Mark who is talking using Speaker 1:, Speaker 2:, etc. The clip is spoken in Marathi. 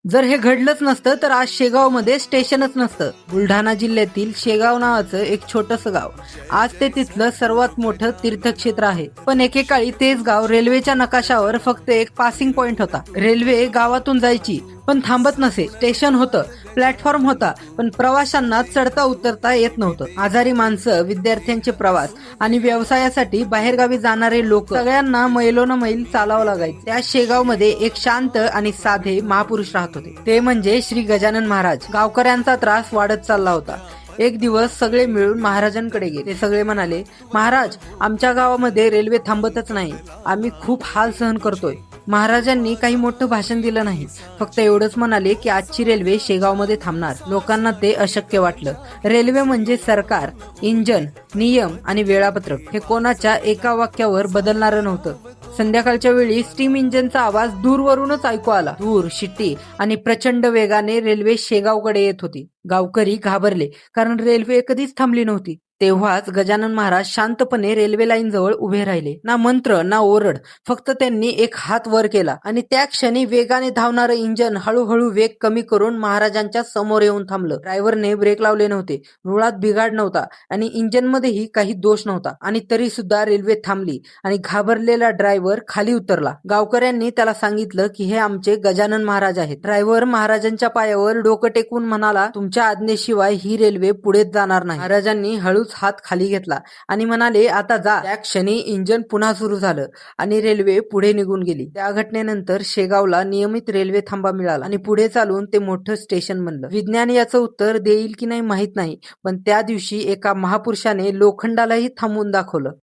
Speaker 1: जर हे घडलंच नसतं तर आज शेगावमध्ये स्टेशनच नसतं. बुलढाणा जिल्ह्यातील शेगाव नावाचं एक छोटंसं गाव आज ते तिथलं सर्वात मोठं तीर्थक्षेत्र आहे. पण एकेकाळी तेच गाव रेल्वेच्या नकाशावर फक्त एक पासिंग पॉइंट होता. रेल्वे गावातून जायची पण थांबत नसे. स्टेशन होतं, प्लॅटफॉर्म होता, पण प्रवाशांना चढता उतरता येत नव्हतं. आजारी माणसं, विद्यार्थ्यांचे प्रवास आणि व्यवसायासाठी बाहेरगावी जाणारे लोक सगळ्यांना मैलोन मैल चालावं लागायचं. त्या शेगावमध्ये एक शांत आणि साधे महापुरुष राहत होते. ते म्हणजे श्री गजानन महाराज. गावकऱ्यांचा त्रास वाढत चालला होता. एक दिवस सगळे मिळून महाराजांकडे गेले. ते सगळे म्हणाले, महाराज, आमच्या गावामध्ये रेल्वे थांबतच नाही. आम्ही खूप हाल सहन करतोय. महाराजांनी काही मोठं भाषण दिलं नाही. फक्त एवढंच म्हणाले की आजची रेल्वे शेगावमध्ये थांबणार. लोकांना ते अशक्य वाटलं. रेल्वे म्हणजे सरकार, इंजन, नियम आणि वेळापत्रक हे कोणाच्या एका वाक्यावर बदलणारं नव्हतं. संध्याकाळच्या वेळी स्टीम इंजिनचा आवाज दूरवरूनच ऐकू आला. दूर, शिट्टी आणि प्रचंड वेगाने रेल्वे शेगावकडे येत होती. गावकरी घाबरले, कारण रेल्वे कधीच थांबली नव्हती. तेव्हाच गजानन महाराज शांतपणे रेल्वे लाईन जवळ उभे राहिले. ना मंत्र ना ओरड, फक्त त्यांनी एक हात वर केला आणि त्या क्षणी वेगाने धावणारं इंजन हळूहळू वेग कमी करून महाराजांच्या समोर येऊन थांबलं. ड्रायव्हरने ब्रेक लावले नव्हते, रुळात बिघाड नव्हता आणि इंजिनमध्येही काही दोष नव्हता. आणि तरी सुद्धा रेल्वे थांबली आणि घाबरलेला ड्रायव्हर खाली उतरला. गावकऱ्यांनी त्याला सांगितलं की हे आमचे गजानन महाराज आहेत. ड्रायव्हर महाराजांच्या पायावर डोकं टेकून म्हणाला, तुमच्या आज्ञेशिवाय ही रेल्वे पुढेच जाणार नाही. महाराजांनी हळूच हात खाली घेतला आणि म्हणाले, आता जा. त्या क्षणी इंजिन पुन्हा सुरू झालं आणि रेल्वे पुढे निघून गेली. त्या घटनेनंतर शेगावला नियमित रेल्वे थांबा मिळाला आणि पुढे चालून ते मोठं स्टेशन बनलं. विज्ञान याचं उत्तर देईल की नाही माहित नाही, पण त्या दिवशी एका महापुरुषाने लोखंडालाही थांबवून दाखवलं.